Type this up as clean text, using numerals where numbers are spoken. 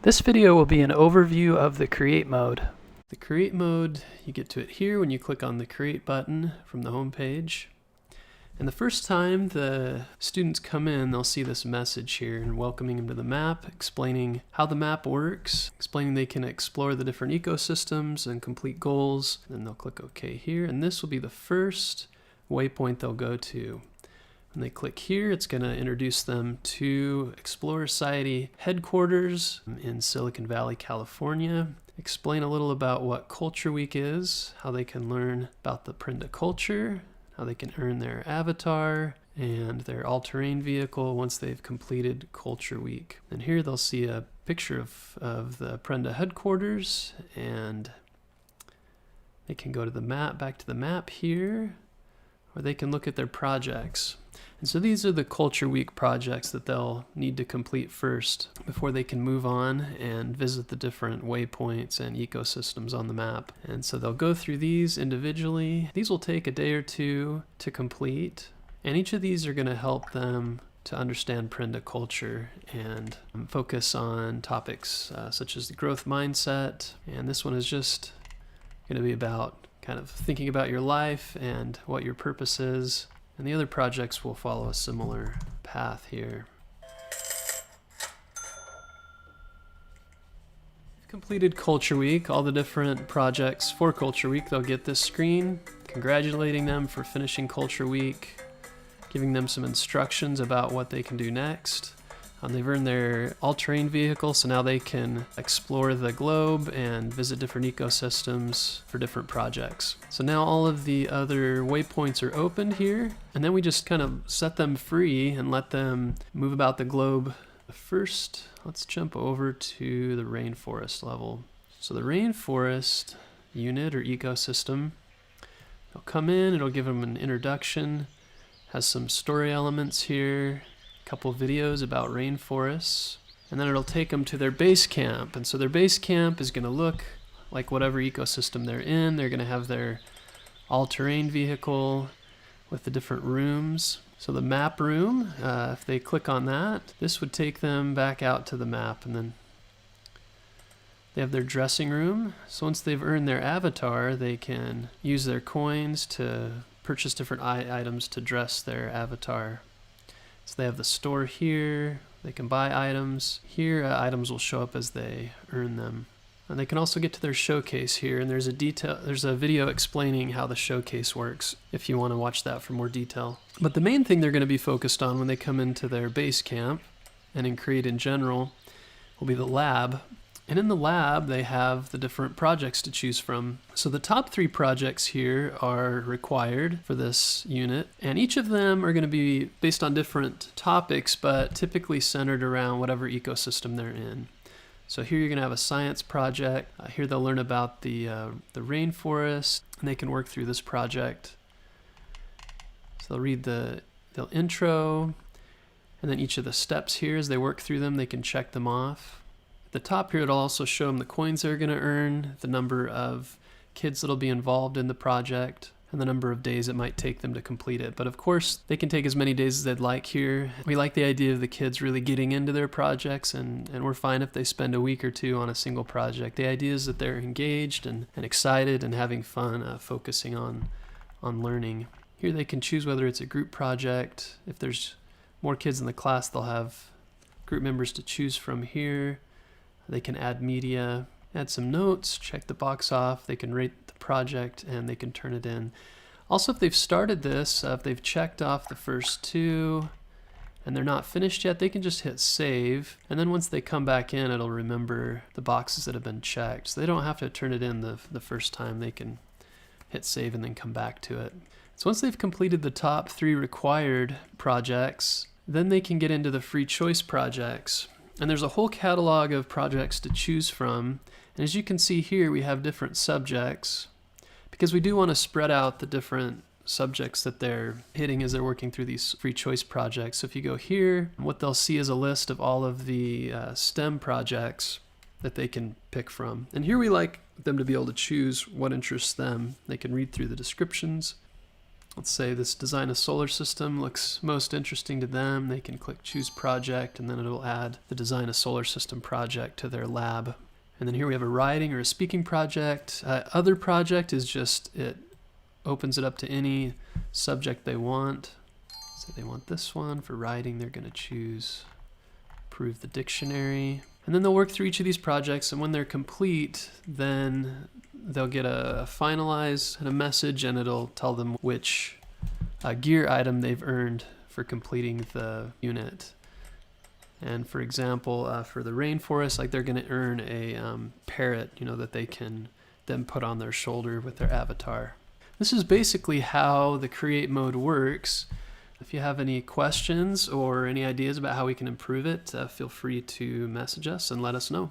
This video will be an overview of the Create mode. The Create mode, you get to it here when you click on the Create button from the home page. And the first time the students come in, they'll see this message here and welcoming them to the map, explaining how the map works, explaining they can explore the different ecosystems and complete goals. Then they'll click OK here, and this will be the first waypoint they'll go to. When they click here, it's going to introduce them to Explorer Society headquarters in Silicon Valley, California. Explain a little about what Culture Week is, how they can learn about the Prenda culture, how they can earn their avatar and their all-terrain vehicle once they've completed Culture Week. And here they'll see a picture of the Prenda headquarters, and they can go to the map, back to the map here, or they can look at their projects. And so these are the Culture Week projects that they'll need to complete first before they can move on and visit the different waypoints and ecosystems on the map. And so they'll go through these individually. These will take a day or two to complete. And each of these are going to help them to understand Prenda culture and focus on topics such as the growth mindset. And this one is just going to be about kind of thinking about your life and what your purpose is. And the other projects will follow a similar path here. Completed Culture Week, all the different projects for Culture Week, they'll get this screen congratulating them for finishing Culture Week, giving them some instructions about what they can do next. They've earned their all-terrain vehicle, so now they can explore the globe and visit different ecosystems for different projects. So now all of the other waypoints are opened here, and then we just kind of set them free and let them move about the globe. First, let's jump over to the rainforest level. So the rainforest unit or ecosystem, they'll come in, it'll give them an introduction, has some story elements here, couple videos about rainforests, and then it'll take them to their base camp. And so their base camp is going to look like whatever ecosystem they're in. They're going to have their all-terrain vehicle with the different rooms. So the map room, if they click on that, this would take them back out to the map, and then they have their dressing room. So once they've earned their avatar, they can use their coins to purchase different items to dress their avatar. So they have the store here, they can buy items. Here, items will show up as they earn them. And they can also get to their showcase here, and there's a video explaining how the showcase works if you want to watch that for more detail. But the main thing they're going to be focused on when they come into their base camp, and in Create in general, will be the lab. And in the lab, they have the different projects to choose from. So the top 3 projects here are required for this unit, and each of them are going to be based on different topics, but typically centered around whatever ecosystem they're in. So here you're going to have a science project. Here they'll learn about the rainforest, and they can work through this project. So they'll read the intro, and then each of the steps here as they work through them, they can check them off. At the top here, it'll also show them the coins they're going to earn, the number of kids that'll be involved in the project, and the number of days it might take them to complete it. But of course, they can take as many days as they'd like here. We like the idea of the kids really getting into their projects, and we're fine if they spend a week or two on a single project. The idea is that they're engaged and excited and having fun, focusing on learning. Here they can choose whether it's a group project. If there's more kids in the class, they'll have group members to choose from here. They can add media, add some notes, check the box off, they can rate the project, and they can turn it in. Also, if they've started this, if they've checked off the first 2 and they're not finished yet, they can just hit save, and then once they come back in, it'll remember the boxes that have been checked. So they don't have to turn it in the first time. They can hit save and then come back to it. So once they've completed the top 3 required projects, then they can get into the free choice projects. And there's a whole catalog of projects to choose from. And as you can see here, we have different subjects because we do want to spread out the different subjects that they're hitting as they're working through these free choice projects. So if you go here, what they'll see is a list of all of the STEM projects that they can pick from. And here we like them to be able to choose what interests them. They can read through the descriptions. Let's say this design a solar system looks most interesting to them. They can click choose project, and then it'll add the design a solar system project to their lab. And then here we have a writing or a speaking project. Other project is just, it opens it up to any subject they want. So they want this one. For writing, they're going to choose improve the dictionary. And then they'll work through each of these projects, and when they're complete, then they'll get a finalize and a message, and it'll tell them which gear item they've earned for completing the unit. And for example, for the rainforest, like they're going to earn a parrot, that they can then put on their shoulder with their avatar. This is basically how the create mode works. If you have any questions or any ideas about how we can improve it, feel free to message us and let us know.